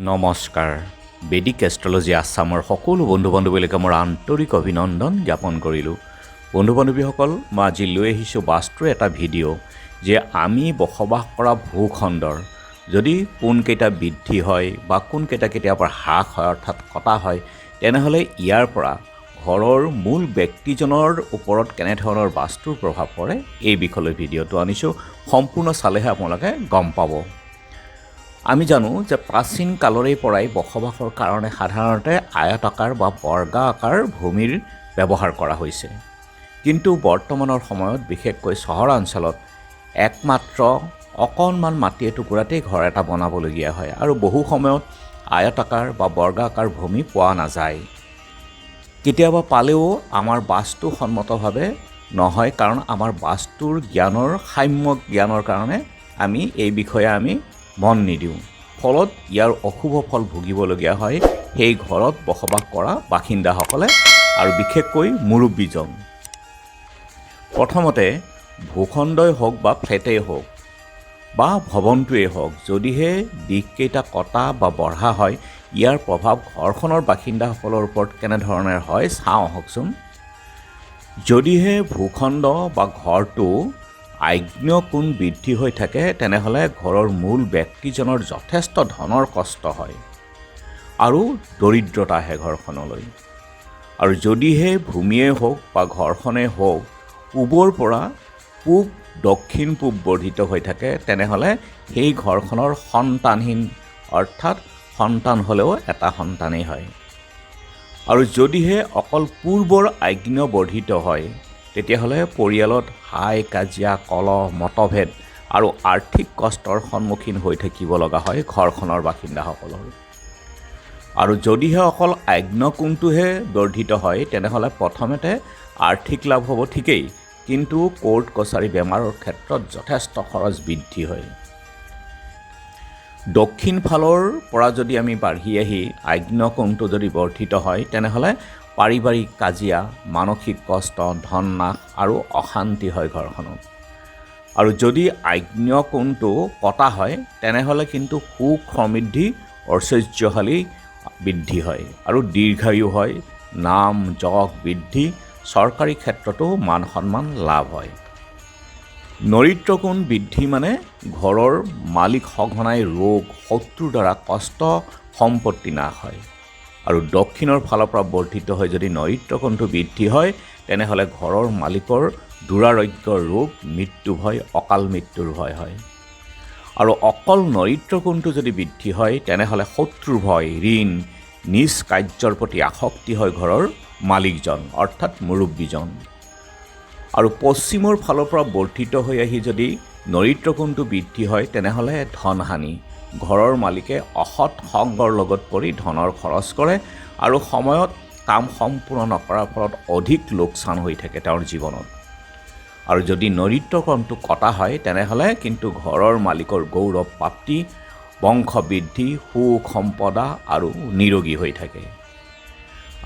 নমস্কাৰ। বেদিক এষ্ট্ৰলজি আছামৰ সকলো বন্ধু বান্ধৱীলৈকে মোৰ আন্তৰিক অভিনন্দন জ্ঞাপন কৰিলোঁ। বন্ধু বান্ধৱীসকল, মই আজি লৈ আহিছোঁ বাস্তুৰ এটা ভিডিঅ' যে আমি বসবাস কৰা ভূখণ্ডৰ যদি কোনকেইটা বৃদ্ধি হয় বা কোনকেইটা কেতিয়াবা হ্ৰাস হয় অৰ্থাৎ কটা হয়, তেনেহ'লে ইয়াৰ পৰা ঘৰৰ মূল ব্যক্তিজনৰ ওপৰত কেনেধৰণৰ বাস্তুৰ প্ৰভাৱ পৰে এই বিষয়লৈ ভিডিঅ'টো আনিছোঁ। সম্পূৰ্ণ চালেহে আপোনালোকে গম পাব। আমি জানো যে প্ৰাচীন কালৰে পৰাই বসবাসৰ কাৰণে সাধাৰণতে আয়তাকাৰ বা বৰ্গাকাৰ ভূমিৰ ব্যৱহাৰ কৰা হৈছে, কিন্তু বৰ্তমানৰ সময়ত বিশেষকৈ চহৰাঞ্চলত একমাত্ৰ অকণমান মাটি এটুকুৰাতেই ঘৰ এটা বনাবলগীয়া হয় আৰু বহু সময়ত আয়তাকাৰ বা বৰ্গাকাৰ ভূমি পোৱা নাযায়। কেতিয়াবা পালেও আমাৰ বাস্তুসন্মতভাৱে নহয়, কাৰণ আমাৰ বাস্তুৰ জ্ঞানৰ সাম্যক জ্ঞানৰ কাৰণে আমি এই বিষয়ে মন নিদিওঁ। ফলত ইয়াৰ অশুভ ফল ভুগিবলগীয়া হয় সেই ঘৰত বসবাস কৰা বাসিন্দাসকলে আৰু বিশেষকৈ মুৰব্বীজন। প্ৰথমতে ভূখণ্ডই হওক বা ফ্লেটেই হওক বা ভৱনটোৱেই হওক, যদিহে দিশকেইটা কটা বা বঢ়া হয়, ইয়াৰ প্ৰভাৱ ঘৰখনৰ বাসিন্দাসকলৰ ওপৰত কেনেধৰণে হয় চাওঁ আহকচোন। যদিহে ভূখণ্ড বা ঘৰটো আগ্নেয়কোণ বৃদ্ধি হৈ থাকে, তেনেহ'লে ঘৰৰ মূল ব্যক্তিজনৰ যথেষ্ট ধনৰ কষ্ট হয় আৰু দৰিদ্ৰতা আহে ঘৰখনলৈ। আৰু যদিহে ভূমিয়ে হওক বা ঘৰখনেই হওক পূবৰ পৰা পূব দক্ষিণ পূব বৰ্ধিত হৈ থাকে, তেনেহ'লে সেই ঘৰখনৰ সন্তানহীন, অৰ্থাৎ সন্তান হ'লেও এটা সন্তানেই হয়। আৰু যদিহে অকল পূৰ্বৰ আগ্নেয় বৰ্ধিত হয়, তেতিয়াহ'লে পৰিয়ালত হাই কাজিয়া, কলহ, মতভেদ আৰু আৰ্থিক কষ্টৰ সন্মুখীন হৈ থাকিব লগা হয় ঘৰখনৰ বাসিন্দাসকলৰ। আৰু যদিহে অকল আগ্নেয়কোণটোহে বৰ্ধিত হয়, তেনেহ'লে প্ৰথমতে আৰ্থিক লাভ হ'ব ঠিকেই, কিন্তু কোৰ্ট কছাৰী বেমাৰৰ ক্ষেত্ৰত যথেষ্ট খৰচ বৃদ্ধি হয়। দক্ষিণ ফালৰ পৰা যদি আমি বাঢ়ি আহি আগ্নেয়কোণটো যদি বৰ্ধিত হয়, তেনেহ'লে পাৰিবাৰিক কাজিয়া, মানসিক কষ্ট, ধন নাশ আৰু অশান্তি হয় ঘৰখনত। আৰু যদি আগ্নেয়কোণটো কটা হয়, তেনেহ'লে কিন্তু সুখ সমৃদ্ধি ঐশ্বৰ্যশালী বৃদ্ধি হয় আৰু দীৰ্ঘায়ু হয়, নাম যশ বৃদ্ধি, চৰকাৰী ক্ষেত্ৰতো মান সন্মান লাভ হয়। নৰিত্ৰকোণ বৃদ্ধি মানে ঘৰৰ মালিক সঘনাই ৰোগ, শত্ৰুৰ দ্বাৰা কষ্ট, সম্পত্তি নাশ হয়। আৰু দক্ষিণৰ ফালৰ পৰা বৰ্ধিত হৈ যদি নৰিত্ৰকোণটো বৃদ্ধি হয়, তেনেহ'লে ঘৰৰ মালিকৰ দুৰাৰোগ্য ৰোগ, মৃত্যু ভয়, অকাল মৃত্যুৰ ভয় হয়। আৰু অকল নৰিত্ৰকোণটো যদি বৃদ্ধি হয়, তেনেহ'লে শত্ৰুৰ ভয়, ঋণ, নিজ কাৰ্যৰ প্ৰতি আসক্তি হয় ঘৰৰ মালিকজন, অৰ্থাৎ মুৰব্বীজন। আৰু পশ্চিমৰ ফালৰ পৰা বৰ্ধিত হৈ আহি যদি নৰিত্ৰকোণটো বৃদ্ধি হয়, তেনেহ'লে ধনহানি, ঘৰৰ মালিকে অসৎ সংগৰ লগত পৰি ধনৰ খৰচ কৰে আৰু সময়ত কাম সম্পূৰ্ণ নকৰাৰ ফলত অধিক লোকচান হৈ থাকে তেওঁৰ জীৱনত। আৰু যদি নৰিত্ৰকোণটো কটা হয়, তেনেহ'লে কিন্তু ঘৰৰ মালিকৰ গৌৰৱ প্ৰাপ্তি, বংশ বৃদ্ধি, সুখ সম্পদা আৰু নিৰোগী হৈ থাকে।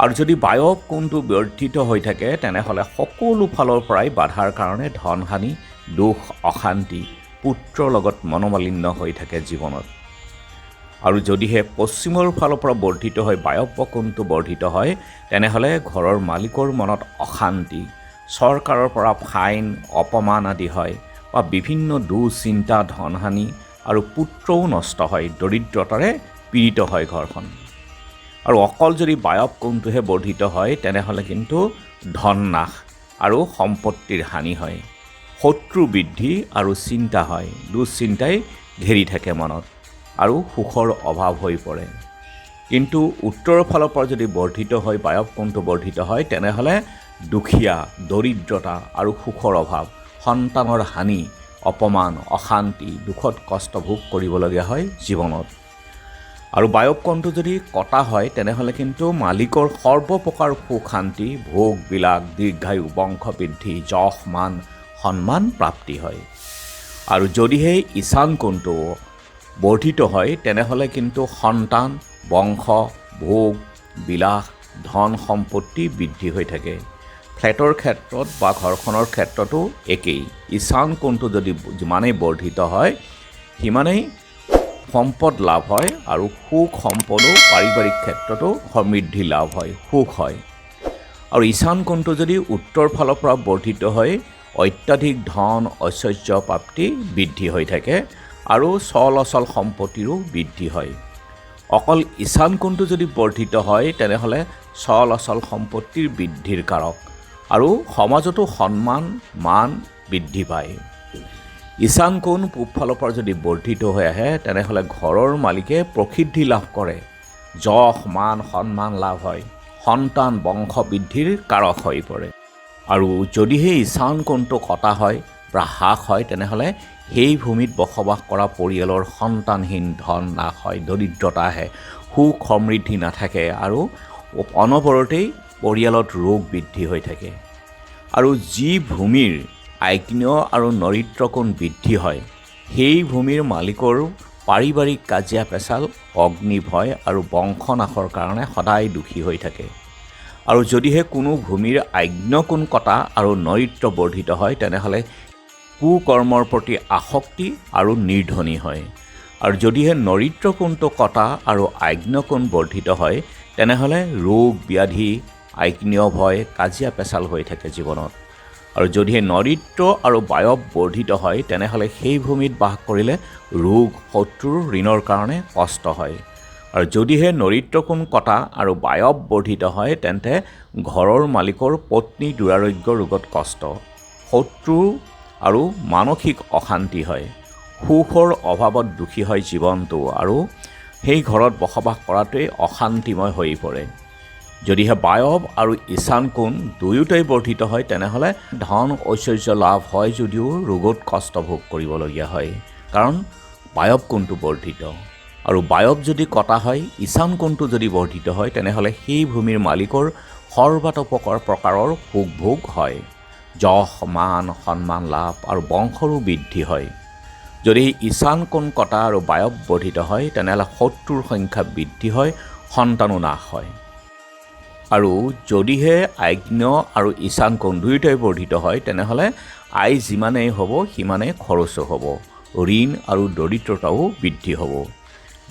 আৰু যদি বায়ৱ কোণটো বৰ্ধিত হৈ থাকে, তেনেহ'লে সকলো ফালৰ পৰাই বাধাৰ কাৰণে ধনহানি, দুখ, অশান্তি, পুত্ৰৰ লগত মনোমালিন্য হৈ থাকে জীৱনত। আৰু যদিহে পশ্চিমৰ ফালৰ পৰা বৰ্ধিত হৈ বায়ৱ কোণটো বৰ্ধিত হয়, তেনেহ'লে ঘৰৰ মালিকৰ মনত অশান্তি, চৰকাৰৰ পৰা ফাইন, অপমান আদি হয় বা বিভিন্ন দুশ্চিন্তা, ধনহানি আৰু পুত্ৰও নষ্ট হয়, দৰিদ্ৰতাৰে পীড়িত হয় ঘৰখন। আৰু অকল যদি বায়ৱ কোণটোহে বৰ্ধিত হয়, তেনেহ'লে কিন্তু ধন নাশ আৰু সম্পত্তিৰ হানি হয়, শত্ৰু বৃদ্ধি আৰু চিন্তা হয়, দুশ্চিন্তাই ঘেৰি থাকে মনত আৰু সুখৰ অভাৱ হৈ পৰে। কিন্তু উত্তৰৰ ফালৰ পৰা যদি বৰ্ধিত হয়, বায়ৱ কোণটো বৰ্ধিত হয়, তেনেহ'লে দুখীয়া, দৰিদ্ৰতা আৰু সুখৰ অভাৱ, সন্তানৰ হানি, অপমান, অশান্তি, দুখত কষ্ট ভোগ কৰিবলগীয়া হয় জীৱনত। আৰু বায়ৱ কোণটো যদি কটা হয়, তেনেহ'লে কিন্তু মালিকৰ সৰ্বপ্ৰকাৰ সুখ শান্তি, ভোগ বিলাস, দীৰ্ঘায়ু, বংশ বৃদ্ধি, যশ মান সন্মান প্ৰাপ্তি হয়। আৰু যদিহে ঈশান কোণটো বৰ্ধিত হয়, তেনেহ'লে কিন্তু সন্তান, বংশ, ভোগ বিলাস, ধন সম্পত্তি বৃদ্ধি হৈ থাকে। ফ্লেটৰ ক্ষেত্ৰত বা ঘৰখনৰ ক্ষেত্ৰতো একেই। ঈশান কোণটো যদি যিমানেই বৰ্ধিত হয়, সিমানেই সম্পদ লাভ হয় আৰু সুখ সম্পদো পাৰিবাৰিক ক্ষেত্ৰতো সমৃদ্ধি লাভ হয়, সুখ হয়। আৰু ঈশান কোণটো যদি উত্তৰ ফালৰ পৰা বৰ্ধিত হয় অত্যাধিক ধন ঐশ্বৰ্য প্ৰাপ্তি বৃদ্ধি হৈ থাকে আৰু চল অচল সম্পত্তিৰো বৃদ্ধি হয়। অকল ঈশান কোণটো যদি বৰ্ধিত হয় তেনেহ'লে চল অচল সম্পত্তিৰ বৃদ্ধিৰ কাৰক আৰু সমাজতো সন্মান মান বৃদ্ধি পায়। ঈশান কোণ পূব ফালৰ পৰা যদি বৰ্ধিত হৈ আহে তেনেহ'লে ঘৰৰ মালিকে প্ৰসিদ্ধি লাভ কৰে, যশ মান সন্মান লাভ হয়, সন্তান বংশ বৃদ্ধিৰ কাৰক হৈ পৰে। আৰু যদিহে ঈশান কোণটো কটা হয় বা হ্ৰাস হয় তেনেহ'লে সেই ভূমিত বসবাস কৰা পৰিয়ালৰ সন্তানহীন ধন নাশ হয়, দৰিদ্ৰতা আহে, সুখ সমৃদ্ধি নাথাকে আৰু অনবৰতেই পৰিয়ালত ৰোগ বৃদ্ধি হৈ থাকে। আৰু যি ভূমিৰ আগ্নেয় আৰু নৰিত্ৰ কোণ বৃদ্ধি হয় সেই ভূমিৰ মালিকৰ পাৰিবাৰিক কাজিয়া পেচাল, অগ্নি ভয় আৰু বংশনাশৰ কাৰণে সদায় দুখী হৈ থাকে। আৰু যদিহে কোনো ভূমিৰ আগ্নেয় কোণ কটা আৰু নৰিত্ৰ বৰ্ধিত হয় তেনেহ'লে কুকৰ্মৰ প্ৰতি আসক্তি আৰু নিৰ্ধনী হয়। আৰু যদিহে নৰিত্ৰ কোণটো কটা আৰু আগ্নেয় কোণ বৰ্ধিত হয় তেনেহ'লে ৰোগ ব্যাধি, আগ্নেয় ভয়, কাজিয়া পেচাল হৈ থাকে জীৱনত। আৰু যদিহে নৰিত্ৰ আৰু বায়ৱ বৰ্ধিত হয় তেনেহ'লে সেই ভূমিত বাস কৰিলে ৰোগ শত্ৰুৰ ঋণৰ কাৰণে কষ্ট হয়। আৰু যদিহে নৰিত্ৰ কোণ কটা আৰু বায়ৱ বৰ্ধিত হয় তেন্তে ঘৰৰ মালিকৰ পত্নী দুৰাৰোগ্য ৰোগত কষ্ট, শত্ৰু আৰু মানসিক অশান্তি হয়, সুখৰ অভাৱত দুখী হয় জীৱনটো আৰু সেই ঘৰত বসবাস কৰাটোৱেই অশান্তিময় হৈ পৰে। যদিহে বায়ৱ আৰু ঈশান কোণ দুয়োটাই বৰ্ধিত হয় তেনেহ'লে ধন ঐশ্বৰ্য লাভ হয় যদিও ৰোগত কষ্ট ভোগ কৰিবলগীয়া হয়, কাৰণ বায়ৱ কোণটো বৰ্ধিত। আৰু বায়ৱ যদি কটা হয়, ঈশান কোণটো যদি বৰ্ধিত হয় তেনেহ'লে সেই ভূমিৰ মালিকৰ সৰ্বাতোপকৰ প্ৰকাৰৰ সুখ ভোগ হয়, যশ মান সন্মান লাভ আৰু বংশৰো বৃদ্ধি হয়। যদি ঈশান কোণ কটা আৰু বায়ৱ বৰ্ধিত হয় তেনেহ'লে শত্ৰুৰ সংখ্যা বৃদ্ধি হয়, সন্তানো নাশ হয়। আৰু যদিহে আগ্নেয় আৰু ঈশান কোণ দুয়োটাই বৰ্ধিত হয় তেনেহ'লে আয় যিমানেই হ'ব সিমানেই খৰচো হ'ব, ঋণ আৰু দৰিদ্ৰতাও বৃদ্ধি হ'ব।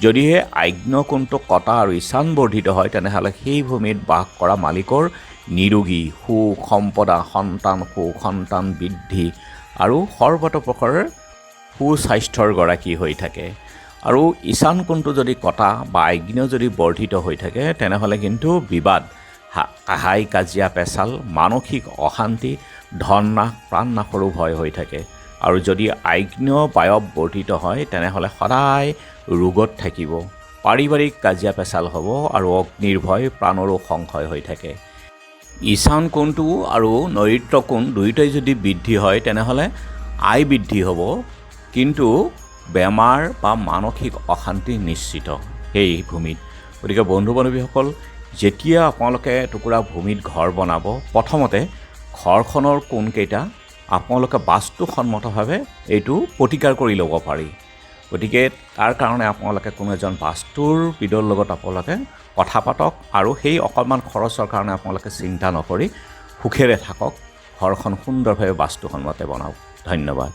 যদিহে আগ্নেয় কোণটো কটা আৰু ঈশান বৰ্ধিত হয় তেনেহ'লে সেই ভূমিত বাস কৰা মালিকৰ নিৰোগী, সুখ সম্পদা, সন্তান সুখ, সন্তান বৃদ্ধি আৰু সৰ্বতোপ্ৰকাৰৰ সুস্বাস্থ্যৰ গৰাকী হৈ থাকে। আৰু ঈশান কোণটো যদি কটা বা আগ্নেয় যদি বৰ্ধিত হৈ থাকে তেনেহ'লে কিন্তু বিবাদ, হাই কাজিয়া পেচাল, মানসিক অশান্তি, ধন নাশ, প্ৰাণ নাশৰো ভয় হৈ থাকে। আৰু যদি আগ্নেয় বায়ৱ বৰ্ধিত হয় তেনেহ'লে সদায় ৰোগত থাকিব, পাৰিবাৰিক কাজিয়া পেচাল হ'ব আৰু অগ্নিৰ ভয়, প্ৰাণৰো সংশয় হৈ থাকে। ঈশান কোণটো আৰু নৰিত্ৰ কোণ দুয়োটাই যদি বৃদ্ধি হয় তেনেহ'লে আয় বৃদ্ধি হ'ব, কিন্তু বেমাৰ বা মানসিক অশান্তি নিশ্চিত সেই ভূমিত। গতিকে বন্ধু বান্ধৱীসকল, যেতিয়া আপোনালোকে এটুকুৰা ভূমিত ঘৰ বনাব প্ৰথমতে ঘৰখনৰ কোণকেইটা আপোনালোকে বাস্তুসন্মতভাৱে এইটো প্ৰতিকাৰ কৰি ল'ব পাৰি। গতিকে তাৰ কাৰণে আপোনালোকে কোনো এজন বাস্তুৰবিদৰ লগত আপোনালোকে কথা পাতক আৰু সেই অকণমান খৰচৰ কাৰণে আপোনালোকে চিন্তা নকৰি সুখেৰে থাকক, ঘৰখন সুন্দৰভাৱে বাস্তুসন্মতে বনাওক। ধন্যবাদ।